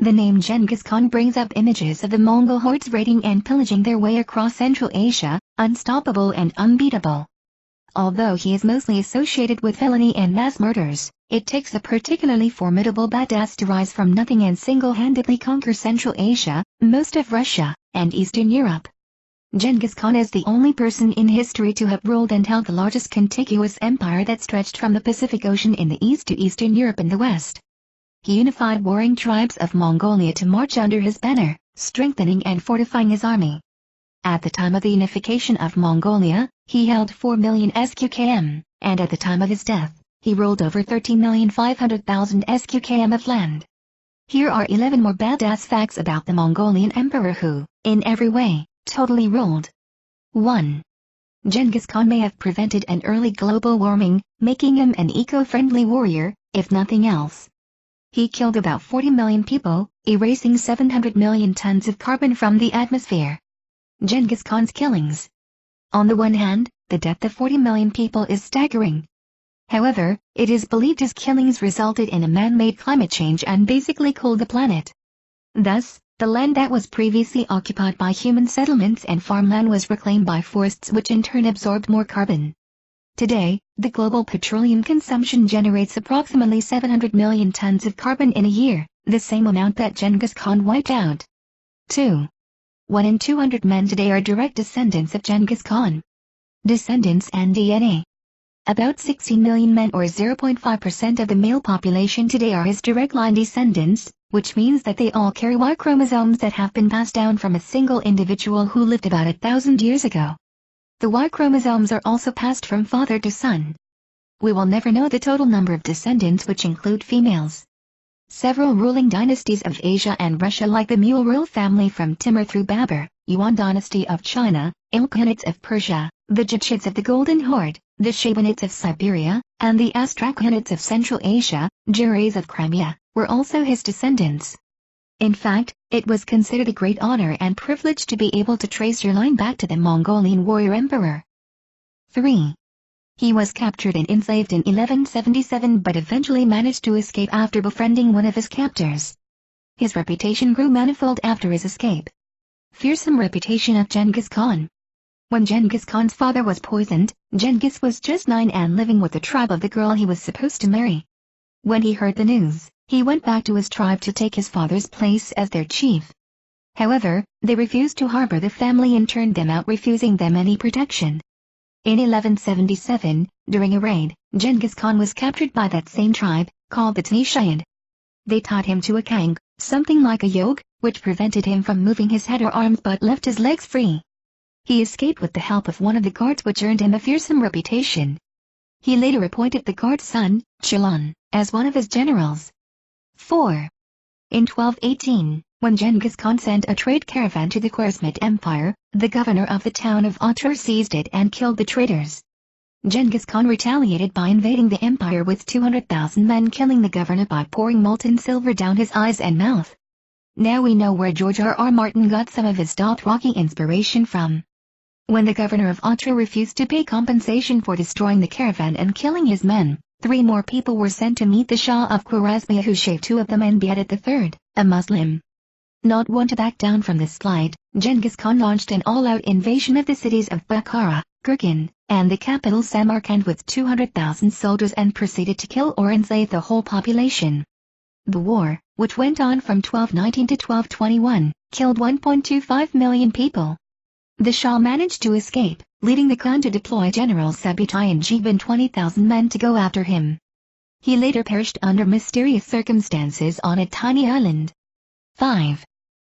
The name Genghis Khan brings up images of the Mongol hordes raiding and pillaging their way across Central Asia, unstoppable and unbeatable. Although he is mostly associated with villainy and mass murders, it takes a particularly formidable badass to rise from nothing and single-handedly conquer Central Asia, most of Russia, and Eastern Europe. Genghis Khan is the only person in history to have ruled and held the largest contiguous empire that stretched from the Pacific Ocean in the east to Eastern Europe in the west. He unified warring tribes of Mongolia to march under his banner, strengthening and fortifying his army. At the time of the unification of Mongolia, he held 4 million sqkm, and at the time of his death, he ruled over 13,500,000 sqkm of land. Here are 11 more badass facts about the Mongolian emperor who, in every way, totally ruled. 1. Genghis Khan may have prevented an early global warming, making him an eco-friendly warrior, if nothing else. He killed about 40 million people, erasing 700 million tons of carbon from the atmosphere. Genghis Khan's killings. On the one hand, the death of 40 million people is staggering. However, it is believed his killings resulted in a man-made climate change and basically cooled the planet. Thus, the land that was previously occupied by human settlements and farmland was reclaimed by forests, which in turn absorbed more carbon. Today, the global petroleum consumption generates approximately 700 million tons of carbon in a year, the same amount that Genghis Khan wiped out. 2. 1 in 200 men today are direct descendants of Genghis Khan. Descendants and DNA. About 16 million men or 0.5% of the male population today are his direct line descendants, which means that they all carry Y chromosomes that have been passed down from a single individual who lived about 1,000 years ago. The Y chromosomes are also passed from father to son. We will never know the total number of descendants, which include females. Several ruling dynasties of Asia and Russia, like the Mughal royal family from Timur through Babur, Yuan dynasty of China, Ilkhanids of Persia, the Jachids of the Golden Horde, the Shaybanids of Siberia, and the Astrakhanids of Central Asia, Jurays of Crimea, were also his descendants. In fact, it was considered a great honor and privilege to be able to trace your line back to the Mongolian warrior emperor. 3. He was captured and enslaved in 1177 but eventually managed to escape after befriending one of his captors. His reputation grew manifold after his escape. Fearsome reputation of Genghis Khan. When Genghis Khan's father was poisoned, Genghis was just 9 and living with the tribe of the girl he was supposed to marry. When he heard the news, he went back to his tribe to take his father's place as their chief. However, they refused to harbor the family and turned them out, refusing them any protection. In 1177, during a raid, Genghis Khan was captured by that same tribe, called the Tnishayid. They tied him to a kang, something like a yoke, which prevented him from moving his head or arms but left his legs free. He escaped with the help of one of the guards, which earned him a fearsome reputation. He later appointed the guard's son, Chilan, as one of his generals. 4. In 1218, when Genghis Khan sent a trade caravan to the Khwarezmid Empire, the governor of the town of Otrar seized it and killed the traders. Genghis Khan retaliated by invading the empire with 200,000 men, killing the governor by pouring molten silver down his eyes and mouth. Now we know where George R.R. Martin got some of his Dothraki inspiration from. When the governor of Otrar refused to pay compensation for destroying the caravan and killing his men, 3 more people were sent to meet the Shah of Khwarezmia, who shaved 2 of them and beheaded the third, a Muslim. Not one to back down from this slight, Genghis Khan launched an all-out invasion of the cities of Bukhara, Gurgan, and the capital Samarkand with 200,000 soldiers and proceeded to kill or enslave the whole population. The war, which went on from 1219 to 1221, killed 1.25 million people. The Shah managed to escape, leading the Khan to deploy General Subutai and Jeeb and 20,000 men to go after him. He later perished under mysterious circumstances on a tiny island. 5.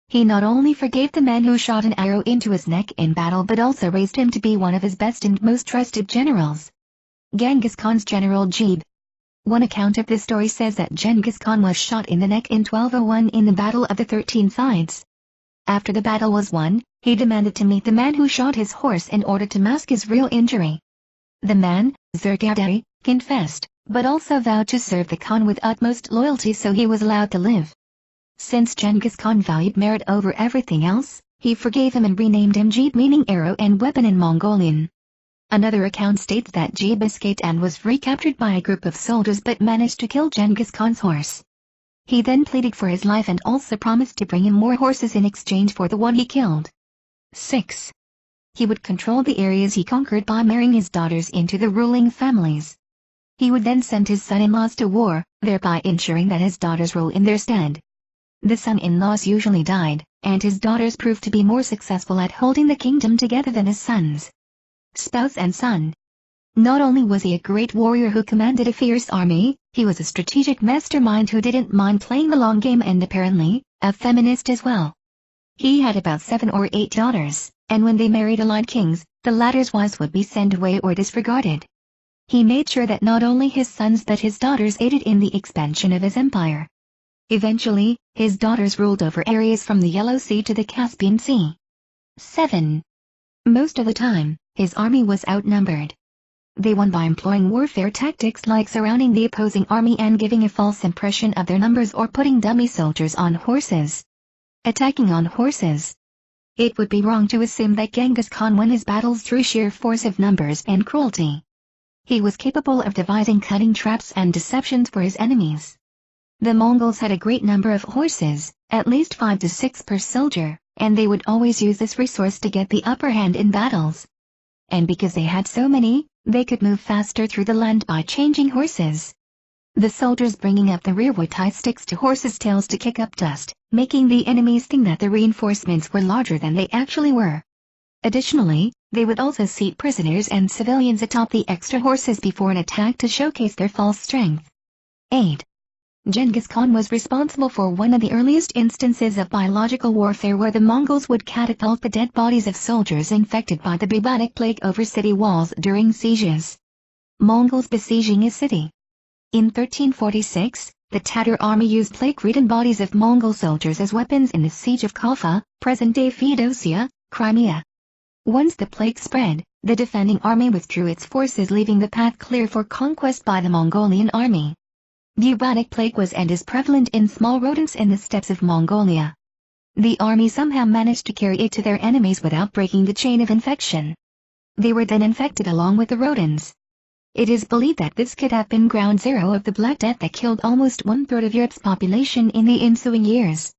He not only forgave the men who shot an arrow into his neck in battle but also raised him to be one of his best and most trusted generals. Genghis Khan's general Jeeb. One account of this story says that Genghis Khan was shot in the neck in 1201 in the Battle of the 13 Sides. After the battle was won, he demanded to meet the man who shot his horse in order to mask his real injury. The man, Zergadari, confessed, but also vowed to serve the Khan with utmost loyalty, so he was allowed to live. Since Genghis Khan valued merit over everything else, he forgave him and renamed him Jeeb, meaning arrow and weapon in Mongolian. Another account states that Jeeb escaped and was recaptured by a group of soldiers but managed to kill Genghis Khan's horse. He then pleaded for his life and also promised to bring him more horses in exchange for the one he killed. 6. He would control the areas he conquered by marrying his daughters into the ruling families. He would then send his son-in-laws to war, thereby ensuring that his daughters rule in their stead. The son-in-laws usually died, and his daughters proved to be more successful at holding the kingdom together than his sons. Spouse and son. Not only was he a great warrior who commanded a fierce army, he was a strategic mastermind who didn't mind playing the long game and apparently, a feminist as well. He had about 7 or 8 daughters, and when they married allied kings, the latter's wives would be sent away or disregarded. He made sure that not only his sons but his daughters aided in the expansion of his empire. Eventually, his daughters ruled over areas from the Yellow Sea to the Caspian Sea. 7. Most of the time, his army was outnumbered. They won by employing warfare tactics like surrounding the opposing army and giving a false impression of their numbers or putting dummy soldiers on horses. Attacking on horses. It would be wrong to assume that Genghis Khan won his battles through sheer force of numbers and cruelty. He was capable of devising cunning traps and deceptions for his enemies. The Mongols had a great number of horses, at least 5 to 6 per soldier, and they would always use this resource to get the upper hand in battles. And because they had so many, they could move faster through the land by changing horses. The soldiers bringing up the rear would tie sticks to horses' tails to kick up dust, making the enemies think that the reinforcements were larger than they actually were. Additionally, they would also seat prisoners and civilians atop the extra horses before an attack to showcase their false strength. 8. Genghis Khan was responsible for one of the earliest instances of biological warfare where the Mongols would catapult the dead bodies of soldiers infected by the bubonic plague over city walls during sieges. Mongols besieging a city. In 1346, the Tatar army used plague-ridden bodies of Mongol soldiers as weapons in the siege of Kaffa, present-day Feodosia, Crimea. Once the plague spread, the defending army withdrew its forces, leaving the path clear for conquest by the Mongolian army. Bubonic plague was and is prevalent in small rodents in the steppes of Mongolia. The army somehow managed to carry it to their enemies without breaking the chain of infection. They were then infected along with the rodents. It is believed that this could have been ground zero of the Black Death that killed almost 1/3 of Europe's population in the ensuing years.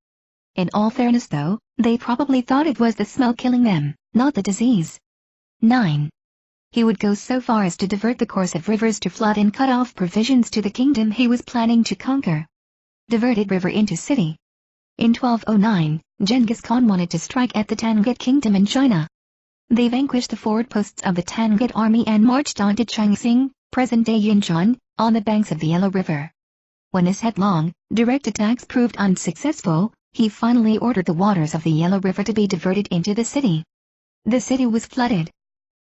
In all fairness though, they probably thought it was the smell killing them, not the disease. 9. He would go so far as to divert the course of rivers to flood and cut off provisions to the kingdom he was planning to conquer. Diverted river into city. In 1209, Genghis Khan wanted to strike at the Tangut kingdom in China. They vanquished the forward posts of the Tangut army and marched on to Changxing, present-day Yinchuan, on the banks of the Yellow River. When his headlong, direct attacks proved unsuccessful, he finally ordered the waters of the Yellow River to be diverted into the city. The city was flooded.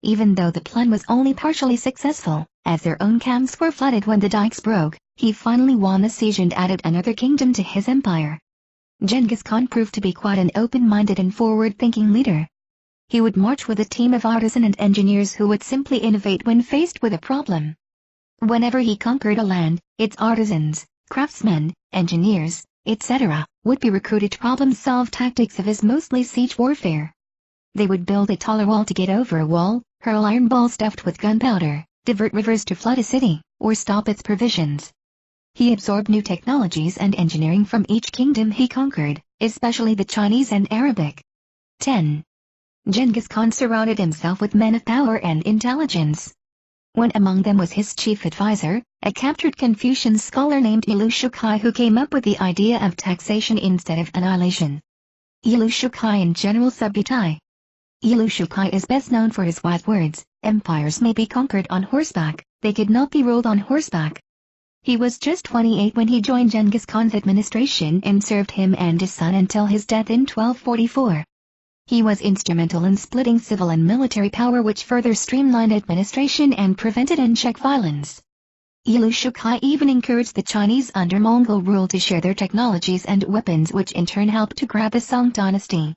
Even though the plan was only partially successful, as their own camps were flooded when the dikes broke, he finally won the siege and added another kingdom to his empire. Genghis Khan proved to be quite an open-minded and forward-thinking leader. He would march with a team of artisans and engineers who would simply innovate when faced with a problem. Whenever he conquered a land, its artisans, craftsmen, engineers, etc., would be recruited to problem-solve tactics of his mostly siege warfare. They would build a taller wall to get over a wall, hurl iron balls stuffed with gunpowder, divert rivers to flood a city, or stop its provisions. He absorbed new technologies and engineering from each kingdom he conquered, especially the Chinese and Arabic. 10. Genghis Khan surrounded himself with men of power and intelligence. One among them was his chief advisor, a captured Confucian scholar named Yilu Shukai, who came up with the idea of taxation instead of annihilation. Yilu Shukai and General Subutai. Yilu Shukai is best known for his wise words, "Empires may be conquered on horseback, they could not be ruled on horseback." He was just 28 when he joined Genghis Khan's administration and served him and his son until his death in 1244. He was instrumental in splitting civil and military power, which further streamlined administration and prevented unchecked violence. Yilu Shukai even encouraged the Chinese under Mongol rule to share their technologies and weapons, which in turn helped to grab the Song dynasty.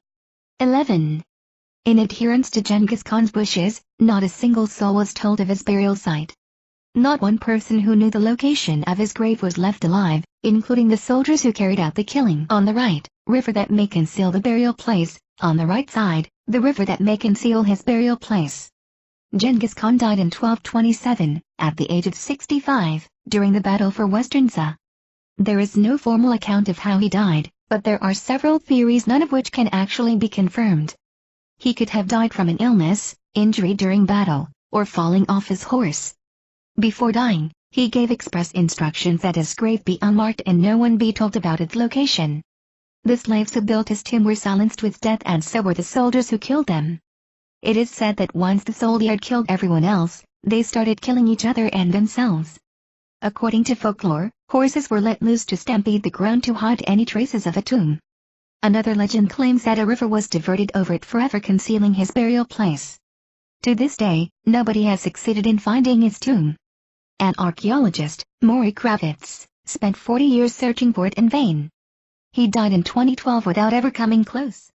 11. In adherence to Genghis Khan's wishes, not a single soul was told of his burial site. Not one person who knew the location of his grave was left alive, including the soldiers who carried out the killing. On the right, river that may conceal the burial place; on the right side, the river that may conceal his burial place. Genghis Khan died in 1227, at the age of 65, during the battle for Western Sa. There is no formal account of how he died, but there are several theories, none of which can actually be confirmed. He could have died from an illness, injury during battle, or falling off his horse. Before dying, he gave express instructions that his grave be unmarked and no one be told about its location. The slaves who built his tomb were silenced with death, and so were the soldiers who killed them. It is said that once the soldier had killed everyone else, they started killing each other and themselves. According to folklore, horses were let loose to stampede the ground to hide any traces of a tomb. Another legend claims that a river was diverted over it, forever concealing his burial place. To this day, nobody has succeeded in finding his tomb. An archaeologist, Maury Kravitz, spent 40 years searching for it in vain. He died in 2012 without ever coming close.